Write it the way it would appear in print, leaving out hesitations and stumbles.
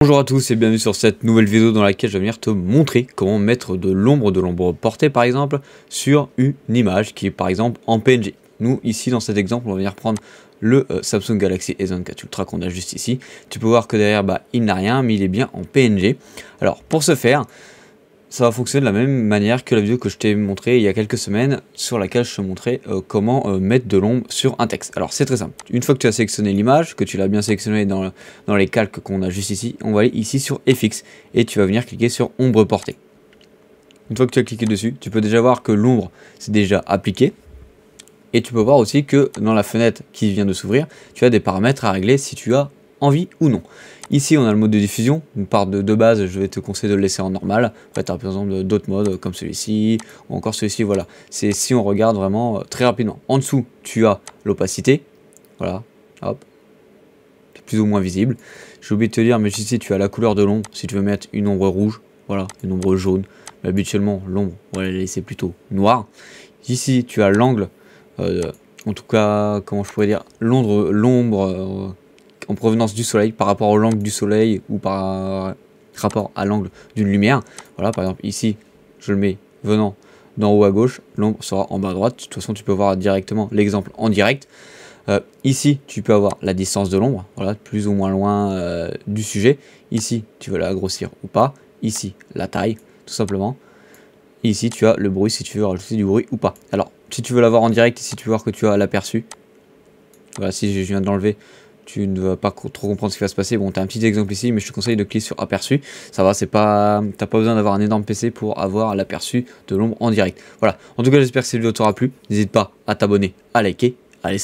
Bonjour à tous et bienvenue sur cette nouvelle vidéo dans laquelle je vais venir te montrer comment mettre de l'ombre portée par exemple sur une image qui est par exemple en PNG. Nous ici dans cet exemple on va venir prendre le Samsung Galaxy S24 Ultra qu'on a juste ici. Tu peux voir que derrière il n'a rien mais il est bien en PNG. Alors pour ce faire, ça va fonctionner de la même manière que la vidéo que je t'ai montré il y a quelques semaines sur laquelle je te montrais comment mettre de l'ombre sur un texte. Alors c'est très simple, une fois que tu as sélectionné l'image, que tu l'as bien sélectionné dans les calques qu'on a juste ici, on va aller ici sur FX et tu vas venir cliquer sur ombre portée. Une fois que tu as cliqué dessus, tu peux déjà voir que l'ombre c'est déjà appliqué. Et tu peux voir aussi que dans la fenêtre qui vient de s'ouvrir, tu as des paramètres à régler si tu as envie ou non. Ici on a le mode de diffusion, une part de base je vais te conseiller de le laisser en normal. En fait tu as par exemple d'autres modes comme celui-ci ou encore celui-ci, voilà. C'est si on regarde vraiment très rapidement. En dessous tu as l'opacité, voilà, hop, c'est plus ou moins visible. J'ai oublié de te dire mais ici tu as la couleur de l'ombre, si tu veux mettre une ombre rouge, voilà, une ombre jaune. Mais habituellement l'ombre on va la laisser plutôt noire. Ici tu as l'angle, en tout cas comment je pourrais dire, l'ombre en provenance du soleil par rapport au l'angle du soleil ou par rapport à l'angle d'une lumière. Voilà, par exemple ici je le mets venant d'en haut à gauche, l'ombre sera en bas à droite. De toute façon tu peux voir directement l'exemple en direct. Ici tu peux avoir la distance de l'ombre, voilà, plus ou moins loin du sujet. Ici tu veux la grossir ou pas. Ici la taille tout simplement. Et ici tu as le bruit si tu veux rajouter du bruit ou pas. Alors si tu veux l'avoir en direct, ici tu veux voir que tu as l'aperçu. Voilà, si je viens de l'enlever, tu ne vas pas trop comprendre ce qui va se passer. Bon, tu as un petit exemple ici, mais je te conseille de cliquer sur aperçu. Ça va, c'est pas, t'as pas besoin d'avoir un énorme PC pour avoir l'aperçu de l'ombre en direct. Voilà, en tout cas j'espère que cette vidéo t'aura plu. N'hésite pas à t'abonner, à liker. Allez, salut.